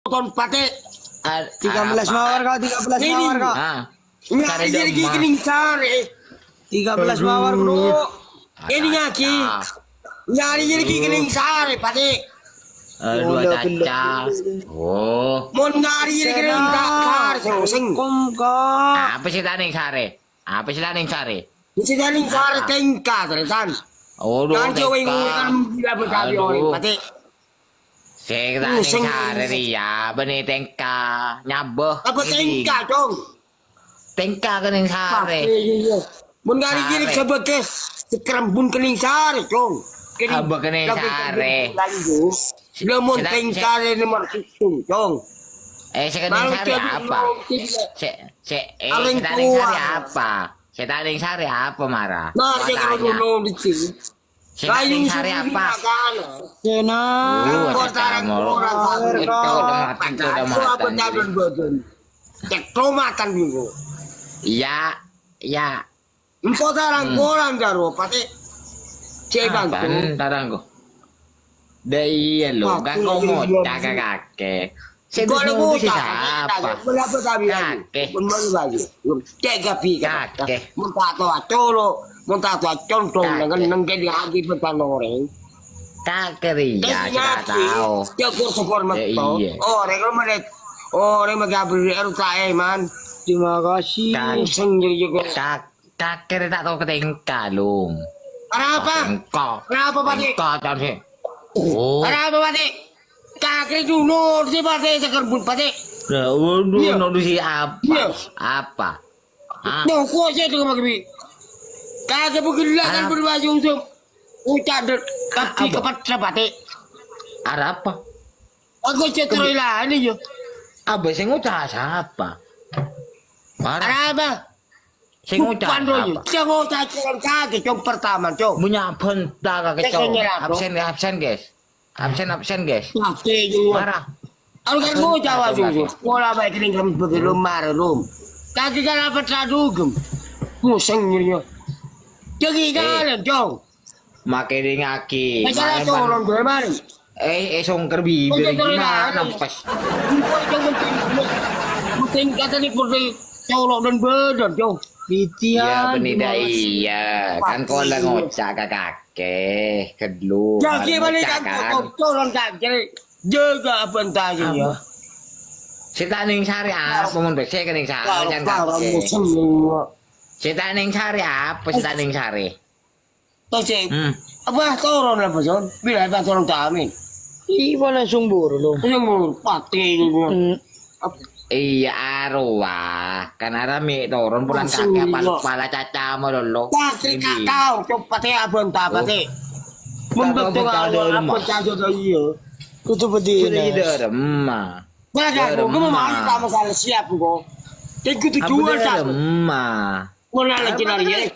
Ton pate 13 mawar kau, 13 mawar kau. ngari jadi kening sare 13 mawar bro. ini ngaki nyari jadi kening sare pate Dua caca. Oh. mon ngari jadi kening sare sing Kom kau. Apa sih taning sare? Apa sih taning sare? bisa kening sare tengka teresan Oh, dua kan cewek teka. kan bila berkabi orang pate Sing taning sare dia, beni tengka nyaboh. apa tengka dong Tengka kening sare. mon ngari jadi sebagai sekerambun kening sare dong Apa kening sare? Lemon tengkare nomor itu, dong. Sekening sare apa? Taning sare apa? Taning sare apa marah? Nah, dia kalau dulu di sini. Taning sare apa? Sena. Cek tomatan dulu. Iya, iya. Empat orang koran daro, pati. Cebang tuh. Apaan tarang ko? Iya lo, kan ngomong kakek. Kalau Sedih mau siapa? berapa tapi Kakek. Benar lagi. Cek gapi Kakek. Muntah tua colo, muntah tua contong dengan nengke di lagi petang orang. Kakek iya, kita tahu. Dia kursus Iya. Oh, mereka mana? Oh, mereka beri RUKE man. Terima kasih. Sendiri juga. Kakek tak tahu ketingka lung. Kenapa? Engkau. Kenapa Pak? Engkau tahu sih. Oh. Kenapa Pak? Kakek dulu si Pak sekerbun Pak. Waduh, nuduh si apa? Iya. Apa? Noh, kok saya tuh Pak? Kakek bergerak kan berbaju usum. Ucap tapi kepat Pak. Ada apa? Aku cetroi lah ini yo. Apa sih ngucap siapa? Marah. Kenapa? Sing ngucap Pandro, apa? jangan caciran kakek yang pertama, Cok. Punya bentar kakek cowok. Absen guys. Absen guys. Kakek juga. Marah. Aku kan mau jawab dulu. Pola baik ini kami pergi lumar rum. Kakek kan apa tradugem. Museng nyirinya. Jadi kalian, Cok. Makai di ngaki. Masalah corong gue mari. Songker bibir gimana pas? Mungkin kata ni pergi colok dan badan, Cok. Iya penida iya kan kau lah ngocak kakek kedlu. Jadi mana kan colong kakek. Jaga apa entah ya. Si taning sari apa mun bek kening sari jan kakek. Si taning sari apa si taning sari? Tosik. Apa corong lah Jon? Bila apa corong kami? Iwan langsung buru lo. Yang mau pati gitu. Iya arwah kan arami turun pulang kakek pala caca mo lolo. Pati kakao, cok pati abang tak pati. Membentuk awal apa caca iya. Kutu pedi. Sudah remah. Baga aku mau sama salah siap kok. Ikut jual tak. Remah. Mana lagi nari.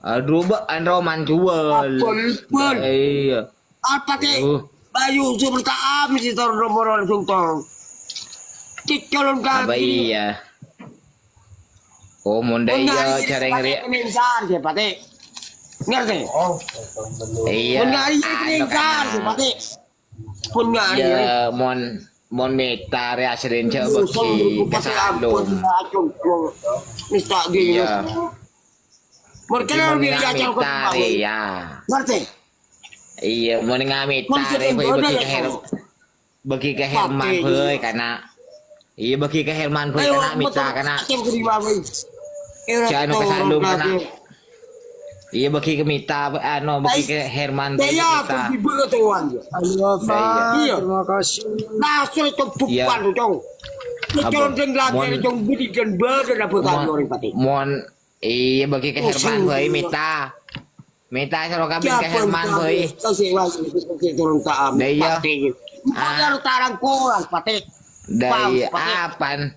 Aduh, Roman jual. Pun. Iya. Apa teh? Bayu seperti amis itu nomor langsung tong. Cik calon Apa kaki. iya? Oh, munda iya cara ngeri. Keningsar siapa teh? Ngerti? Iya. Pun ngari keningsar siapa teh? Pun ngari. Ya, mon metar ya sering coba ki kesalum. Mista dia. Iya. Mungkin orang biar jajan kau ya. Ngerti? Iya, mau ngamit tari bagi ke Herman boy karena iya bagi ke Herman boy karena mita karena jangan kesalum karena iya bagi ke mita bagi ke Herman boy mita Iya. Terima kasih. Nah, sudah bukan dong. Kalau lagi dong budi dan badan apa kan orang pati. Mon iya bagi ke Herman boy mita suruh kami ke Herman boy. Kau sih wajib turun taam. Iya. Kalau tarang kurang pati. Dari apaan?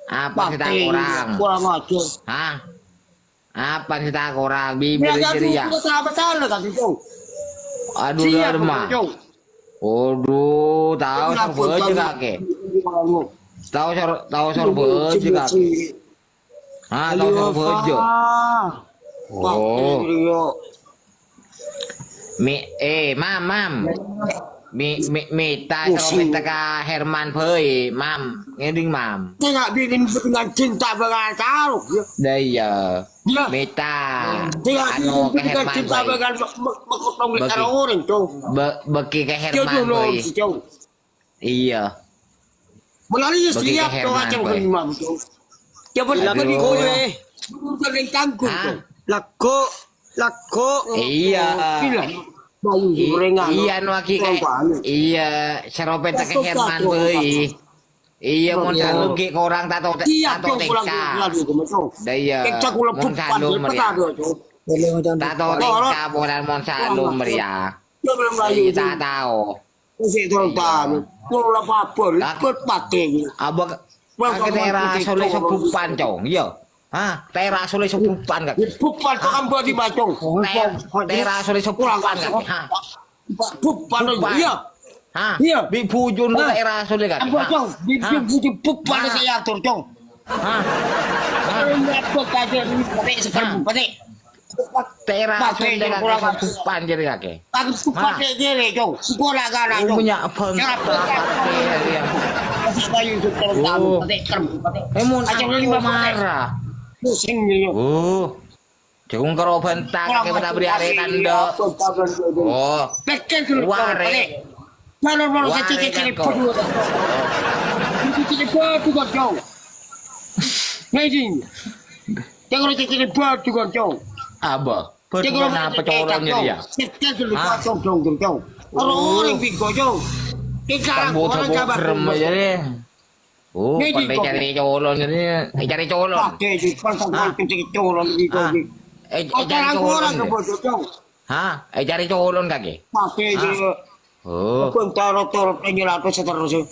Apa kita kurang? Kurang aja. Hah? Apa kita kurang? Bibir jadi ya. Apa salah kan itu? Aduh derma. Aduh, tahu sorbe juga ke. Tahu sorbe juga ke. Ah, tahu sorbe juga. Oh. Mam. Mita seropet ka Herman Phơi mam nghe đinh mam Tengok bikin dengan cinta berkata. đây giờ Ya. Mita Tengok ano ka bikin dengan Herman cinta Phơi berkata. Makotong di karo orang tu. bagi ka Dia Herman dulu Phơi si Jong. iya Melalui Bagi setiap ke tu Herman, macam boy. kelima betul. Dia Lako beri ko eh. bukan yang tanggung tu. Lako. Lako. iya Gila. Bayu gorengan. iya no aki ka iya seropet ka Herman Phơi iya mon salum ki korang tato Tiap tato tu pulang teka lagi tu macam. đây giờ Kita kula mon pupan salum dia meriah peta tu. Boleh macam tu. tato teka bukan mon salum meriah Dia belum Melayu tu. kita tahu Mesti orang tahu. Kalau apa-apa, ikut pati. abang ke daerah soleh sepupan cong iya hah daerah soleh sepupan kak Pupan tu kan buat di bacong. daerah soleh sepupan kak hah Pupan tu. Iya. hah Iya. bi pujun Hah? daerah soleh kak Apa cong? Bikin putih pupan tu saya atur cong. hah Kalau apa kaje ni pati sekarang pati. daerah Pati soleh yang kak kurang. sepupan jadi kak Aku pupan dia ni cong. Sekolah kan cong. punya apa dia Masih bayu sekarang tahu pati kerem pati. mun Aja aku lima pati. marah Pusing ni. Jagung karo bentak ke benda beri are tanda oh Pekan tu. Ware. Mana Ware saya cekik kan ni kau. pedu. Itu cekik pedu kan cong. Ngajin. Jangan cekik ni pedu kan cong. apa Pertuan apa corongnya dia Sekian dulu cong. Orang bingko cong. kan bocah krem aja deh oh Ini pandai kok. cari colon jadi cari colon Pakai di pasang cekik colon di ah cong. cari Orang colon ke bodoh cong. hah cari colon kaki Pakai di oh bentar penjelasan seterusnya.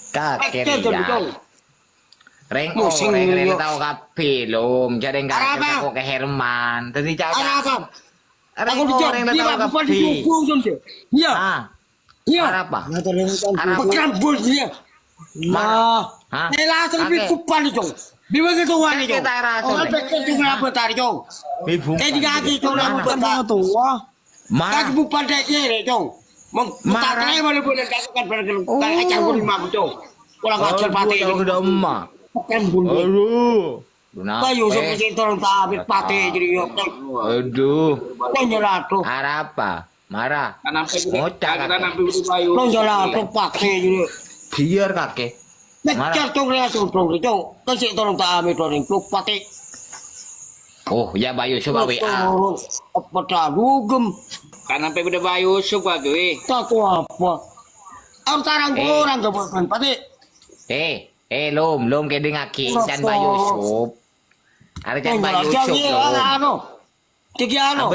kakek Sekian dulu dia cong. reng Pusing reng lu. tahu kapi lom jadi enggak Apa? kita kok ke Herman tadi Ada cakap apa? reng Aku dijawab. reng Dia tahu bukan kapi didukung cong. Iya. ah Iya. apa Mata lengan. Arab Pekan bul dia. mana hah Saya langsung lebih Kakek. kupan itu. Di mana tu wan itu? Kakek tak rasa, Oh, Lek. betul tu kenapa tadi tu? ibu Di kaki tu nak Kan buat. mga tua. Kaki mana bukan dia ni tu. Marah. Mengkatrai mana boleh katakan pada kalau acar pun lima betul. Orang acar pati kalau udah emak Pekan bul. aduh Kenapa? Bayu seperti itu orang tak habis pati jadi yo. Aduh, Penjelat tu. arah apa? Marah. Ngocak kakek. Penjelat tu pati jadi. Biar kakek. Betul tu dia tu itu. Kasih orang tak habis orang tu pati. Oh, ya Bayu coba WA. Apa dah dugem. Kan sampai udah bayu suka gue. Tak tahu apa. Orang orang ke bukan pati. Lom ke dengan Ki dan Bayu sup. Ada kan Bayu sup lom. Ano? Tigi ano?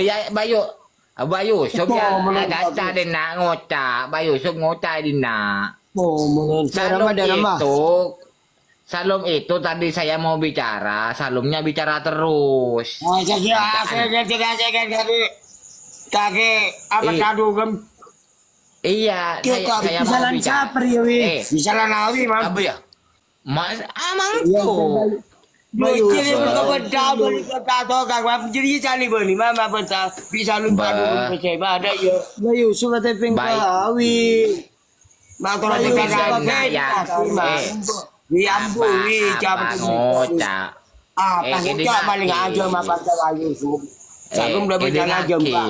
Bayu sup ya. Betul, menurut Gaca aku. din na ngocak. Bayu sup ngocak din na. Oh, mungkin. Salom itu tadi saya mau bicara, Salomnya bicara terus. Oh, saya kakek apa tadu gem Iya, Kita saya mau Jalan bicara. caper ya weh. bisa lah nawi mam. Apa ya? Mas, amang Iya, tuh. Bayu jadi berbeda berbeda tu kakak jadi cari beli mama bentar bisa lupa dulu percaya ada ya. Bayu surat tepeng Baik. kawi. Bator Bayu, kita siapa ada ya? Diambu wi Apa jam ngocak? Ah, Eh, pas ini ngocak kaki. paling aja mah baca Bayu sub. Sebelum dah berjalan aja mbak.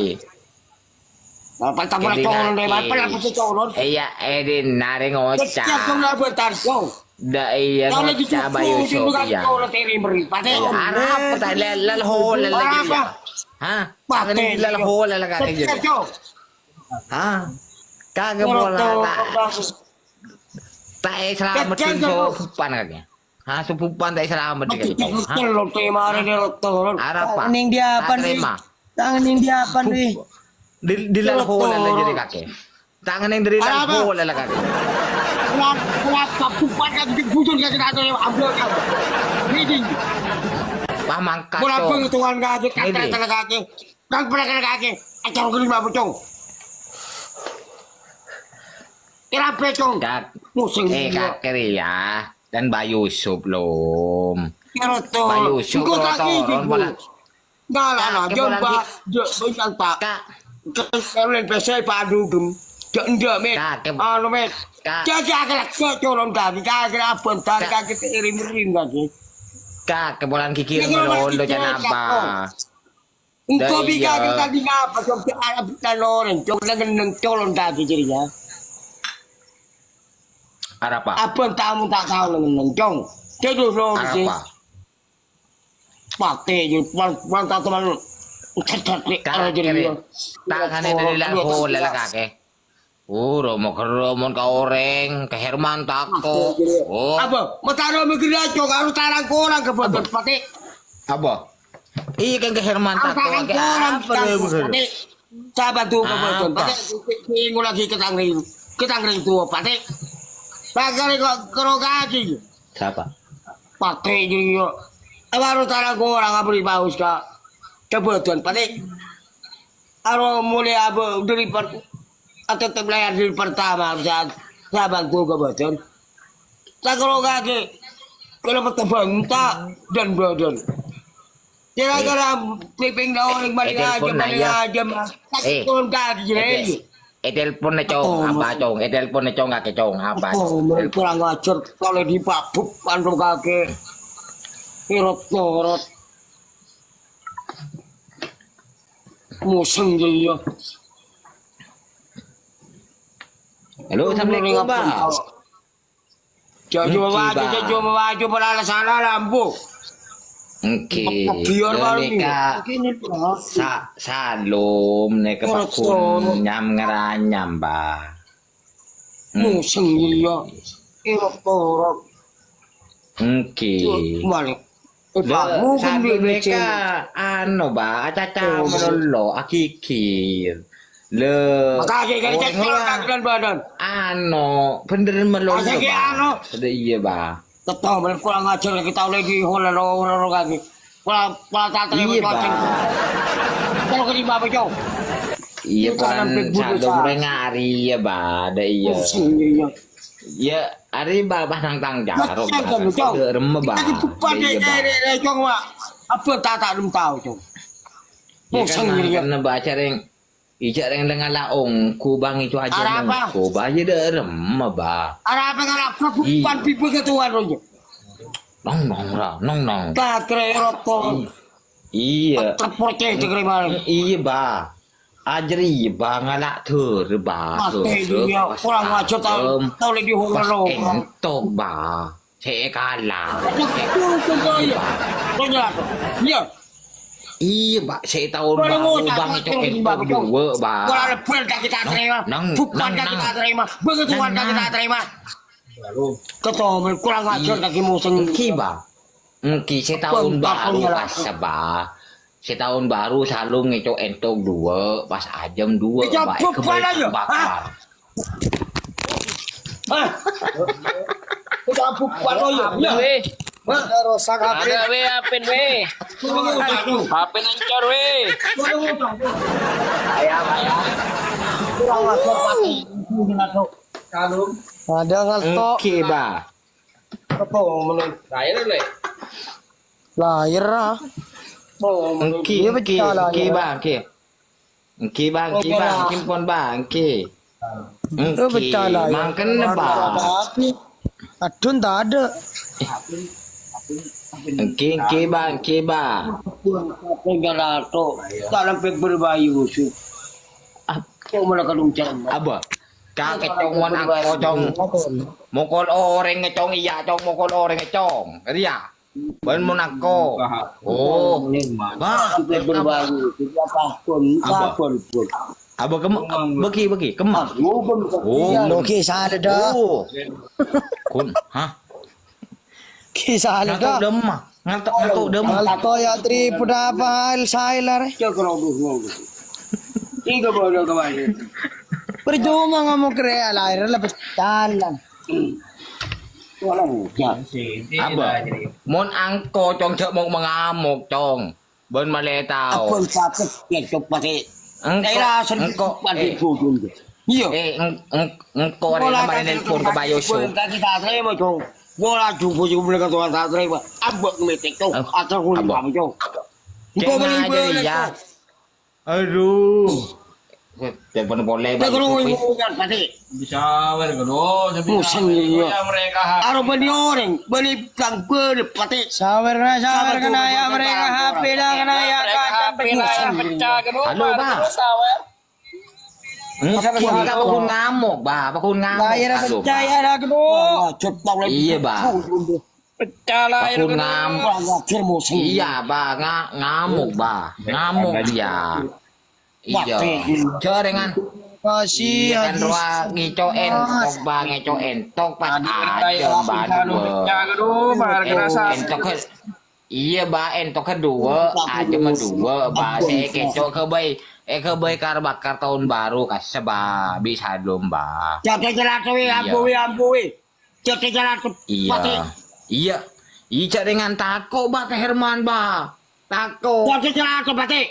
Apa tak boleh Ini colon deh, kaki. apa pun colon. Iya, Edin nare Setiap kau ngocak. nak bentar kau. Da iya Kau lagi ngocak Bayu cukup, sup bukan ya. kau nak teri beri. Pate. Arab tak lalhol lagi dia. Hah? Pate. Kagak lalhol lagi kagak Setiap jadi. kau. Hah? Kagak bola tak. Tak selamat Kecil tim kau. supupan kagak. Hah, supupan tak selamat dia. Hah? Betul lo tema ada rotor. Arab apa? Tangan yang dia apa nih? terima. Tangan yang dia apa nih? Di lalhol lagi jadi kakek. Tangan yang dari Arab apa? lalhol lagi kakek. Kenapa pupan kan dibujur kan ada yang ambil kan. Meeting. Pamang Bola kacau. penghitungan kaki, Ini. kata kaki. Dan pernah kaki. Acar kelima betul. Kenapa cong? Kak, Pusing. kakek ya. Dan Bayu sup lom. Rotor. Bayu, syukur Kau kaki rotor. ibu. Dah lah, Kak, jom kemudian pak. Jom pak. Kak, Kalian pesai padu gem. Ndak met. Kakek. Anu met. Kak. Jaga colon kaki apa entar kaki irim-irim kaki. Kak kebulan kiki melondo jangan apa. Engkau Dah, bika iya. kita di apa cok Arab tanoren cok dengan colon kaki jadinya. Ada apa? Apa tamu tak tahu dengan cong. Terus lo Ada sih. apa? Pakai je tak teman. Cecat ni Kak kere. Tangannya dari lagu lala kakek. Romo keromon ka oreng, ke Herman tako. Oh, Apa? Mataro mikir cok harus tarang korang ke betul pakai. apa? Iya kan ke Herman Harus tako. tarang Ke korang apa deh? pakai. Sabar tu ke betul Apa? pakai. Minggu lagi ketangring tu pakai. Pakai kau kaki. Siapa? Pakai je. Baru tarang korang apa di bawah ska. Kebetulan pakai. Aro mulai apa dari atau terbelayar dari pertama saat sahabat tu kebetulan. Tak kalau kaki. Kalau bertebang tak dan badan. Kira-kira piping daun yang balik aja mah. Tak turun kaki je. Telepon na chong, apa chong? Telepon na chong kake chong, apa? Oh, mereka kurang ajar kalau dipapuk pandu kaki. Irot-irot. Museng je ya. Halo, assalamualaikum ba? Jauh maju berala sana lampu. Okay. Biar baru ni. Ka salom ne ka pakun nyam ngaranyam ba. Museng je ya. Irot-irot. Okay. Balik. Sabi mereka ano ba? Acaca melolo akikir. Le. Makasih kali cek dan badan. Ano, bener melolo. Asal ke ano? Ada iya ba. Tetap mereka kurang ajar kita lagi holo kaki. Pola tata Iya yang ba. Kalau ke lima jauh. Iya Kita kan sampai bulu sado sa- ngari ya ba. Ada iya. Museng je ya. Ya, ari ba basang tang jaro. Macam kan jauh. Rem ba. Kita kupat Iya, ba. jauh mak. Apa tak belum tahu jauh. Ya Museng kan je ya. karena baca reng ijak reng dengan laong kubang itu aja Arah apa? nang ko ba ya derem ba. Ada apa ngarap perempuan pipi ketuan aja. Nong nong. Tak kira rokok. Iya. Terporceh terima. Iya ba. Ajri ba ngalak thur ba. Mati dia kurang ajar tahu lagi holo. Entok ba. Saya kalah. Iya. Iya ba, saya tahu ba kubang itu entok dua ba. Kalau ada pun tak kita terima. Bukan tak kita terima. Begituan tak kita terima. Ketemu kurang ajar lagi museng. Kiba. Mungkin setahun baru pas ba. Setahun baru salung itu entok dua, pas ajam dua. Kita baik beban aja, bakal. Kita bukan aja. Ya. Rosak HP. Ada we apin we. Apin ancor we. Kurang ajar pasti. Ada ngalto. Kiba. Apa menurut Raya le. Lahir ah. Iya, betul lah, Kiba. Kimpon ba, ki. Itu betul lah. Mangken ba. Tapi adun tak ada. Kiba. Negara tu tak sampai berbayu su. Kau malah kadung-kadung. Aba. Kakek congwan angko cong. Mokol oreng ngecong iya cong mokol oreng ngecong. Ria. Ben monako. Oh. Ba. Sampai berbayu. Apapun pun. Aba bagi kemak. Oh. Loki sana dah. Oh. Kun, ha? Kisah ada Ngatok dah. demah. Ngatok demah. Ngalto ya tri puda apa sailar. Cak kerobus. Tiga bodoh kemarin. Percuma ngomong krea lahir lepas jalan. Walau ya. Aba. Mon angko cong cek mau mengamuk cong. Ben maletau. Apa sakit ya cok pakai. Engko- Daerah sedikit engko- pakai bujung. Iya. Engko rin naman nelpon ka bayo show. Kita terima cok. Bola jumbo mereka tuan tak terima. Abang metek cok. Atau kulit Abang. kami cok. Cek beli aja bola, ya. Cok. Aduh. Telepon boleh. Nagulungan mo yan, pati. Bisa wer gado. Musang niyo. Mereka ha. Araw ba ni orang? Balik kang pwede, pati. Sawer ka na ya mereka HP na ka na ya kacang Pecah gado. Halo, Ba. Siapa pakun ngamuk, ba? Pakun ngamuk. Layar na percaya na gado. Cepat lagi. Iya, Ba. Pecah lah air Pakun gado. ngamuk. Iya, ba, ngamuk, ba. Ngamuk dia. Iya. Cerengan. Kasih Kan hadis. ruang ngicoen, tok ba ngicoen, tok pas aja ba dua. Pecah gado. Mahal kerasa. Entok ke iya ba entok kedua aja mah dua ba saya keco ke bay kar bakar tahun baru kasih ba bisa domba. Jatuh jalan tuh, ampui. Jatuh jalan tuh, pati. Iya iya dengan tako ba teh Herman ba tako Jatuh jalan tuh, pati.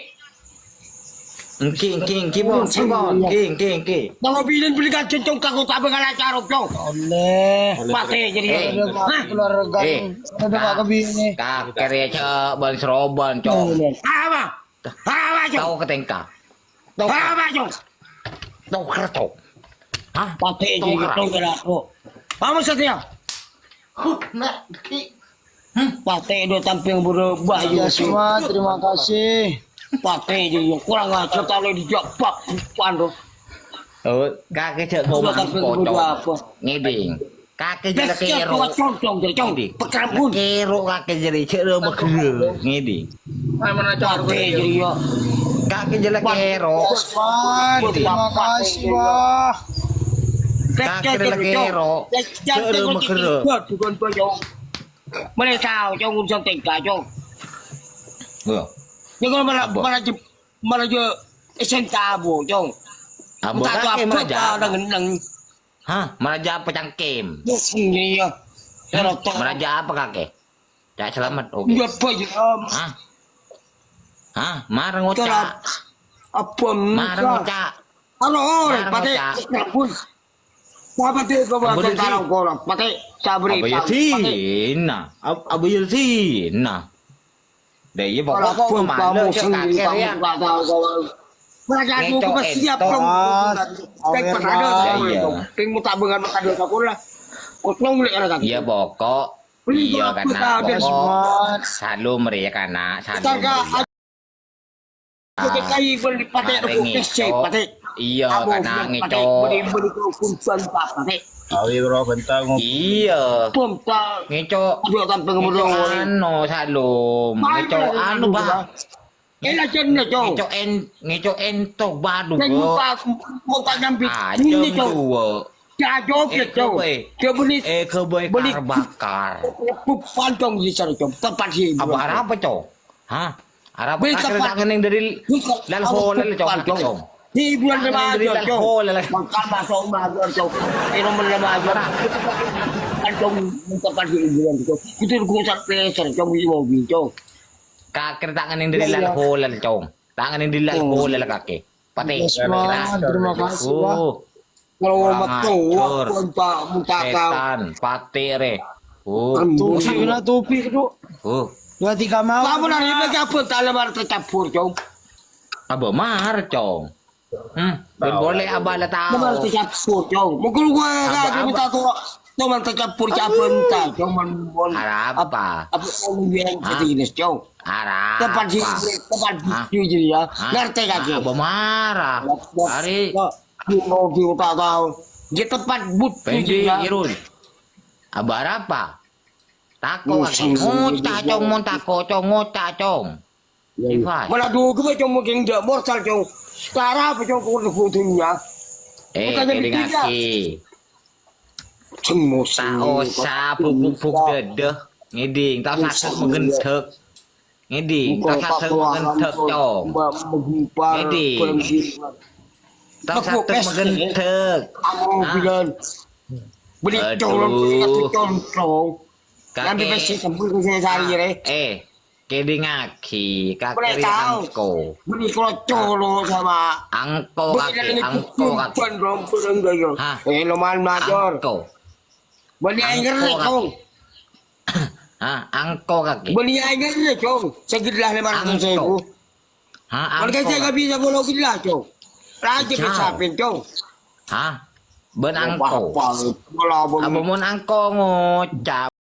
king kibon king Kalau bilin belikan centong takut tak bakalan carok dong. Oleh. Pati jadi. Hah? Keluarga. Ada pak kebini. kakek ya ce ban seroban cong Apa? Apa cok? tahu ketengka Apa cok? tahu kercok hah Pati jadi gitu jalan tuh. Kamu setia? Pati itu tampil berubah Ya semua terima kasih. Pati jadi kurang aja kalau dijawab pandu. kakek ce ngomong kocok ngiding kakek jadi kero Cong jadi cong. Pekerabun. kero kakek jadi cero makere ngiding Mana cara Pati jadi yo. kakek jadi kero Wah, terima kasih wah. kakek jadi kero cero makere Bukan baju. Mana tahu cong urusan tingkah cong. Ni kalau malah je SMK abu cong. Abo Entah tu kakek apa meraja kau dengan hah meraja apa cangkem sendiri ya. Kalau tak meraja apa kakek tak selamat oke dia baju hah marah kalau ngocak apa marah ngocak Halo, Marah pati. ngocak. Pun. Pati ko ba Abo sa dito. tarong ko lang. Pati sabri. Abo yasin na abo yasin na dahil ba ko ko malo siya kakek ya Belajar ko ba siap Ento. dong. Tek Aware patado na. sa Iya. ko. Ting mo tabangan makadol sa ko lah. Kutlong muli ka na iya bokok iya karena bokok selalu meriak anak selalu Taga meriak Jadi kayu beli pati Mari ko kese ngicok. pati. Iya, Abo, karena pati, ngicok. Beli ko kunsan pa pati. Awi bro, bentang iya Pum ta. ngecok Aduh kan ngecok pengemudong. anu salum ngecok anu ba Ela chen na chong. ngecok entok badu Yang muka muka nyampi. aja Ini chong. dua Jajo ke chong. Dia beli kebay Beli- kar bakar pupan chong di sana chong. Tempat sih. apa apa cok hah arab Beli kakek tempat- tangan yang dari lalho lala cok cok Di bulan Tangan yang dari Ramadan lalho chong. lala Makan masuk Ramadan chong. Ini bulan Ramadan. Kan chong tempat sih bulan chong. Itu kusan pleasure chong di mobil chong. kakek tangan yang dari lalho lala cok tangan yang dari lalho lala kakek pati Yes, Wan. Terima kasih, Wah. Kalau Kurang matang, ajar. muka muka kau. setan pati re Tupi na tupi ko. Dua tiga mau. Kamu nari bercampur tak lebar tercampur chong. abo mar cok boleh abala Lebar tahu tercampur chong. Mungkin gua Apa- enggak minta tu. Tu man tercampur campur minta chong man bon. Harap apa? Apa yang bilang jenis chong. arah Tempat sih tempat jujur ya. Ngerti kaki. abo marah hari Mau dia tak tahu. Di tempat but Pendi ya. irul. Abar apa? Tako Musang. ngocak cong mon tako cong ngocak cong. Ifai. Mana dulu gue cuma mungkin dia morsal chong. Sekarang apa chong kau kutunya. Bukannya Keling bertiga. aki. Semua Tak usah pupuk dedeh. Ngiding tak sakit mengentek. Ngiding tak sakit mengentek cong. Ngiding. Tak sakit mengentek. Kamu bilang beli Aduh. colong, beli colong. Nanti Kakek. pasti sempur ke saya re. Keding aki. Boleh Kakek tahu. angko. Beli kalau colong sama Angko kakek. Angko kakek. Bukan rompur enggak yo. Hah? Lumayan major. Angko. Beli air re cong. Hah? Angko kakek. Beli air re cong. Segitu lah 500 ribu. Hah? Kalau Angko saya nggak bisa bolong gila cong. Raja pisapin cong. Ha? Ben angko. Wala Abo mon angko ngocap.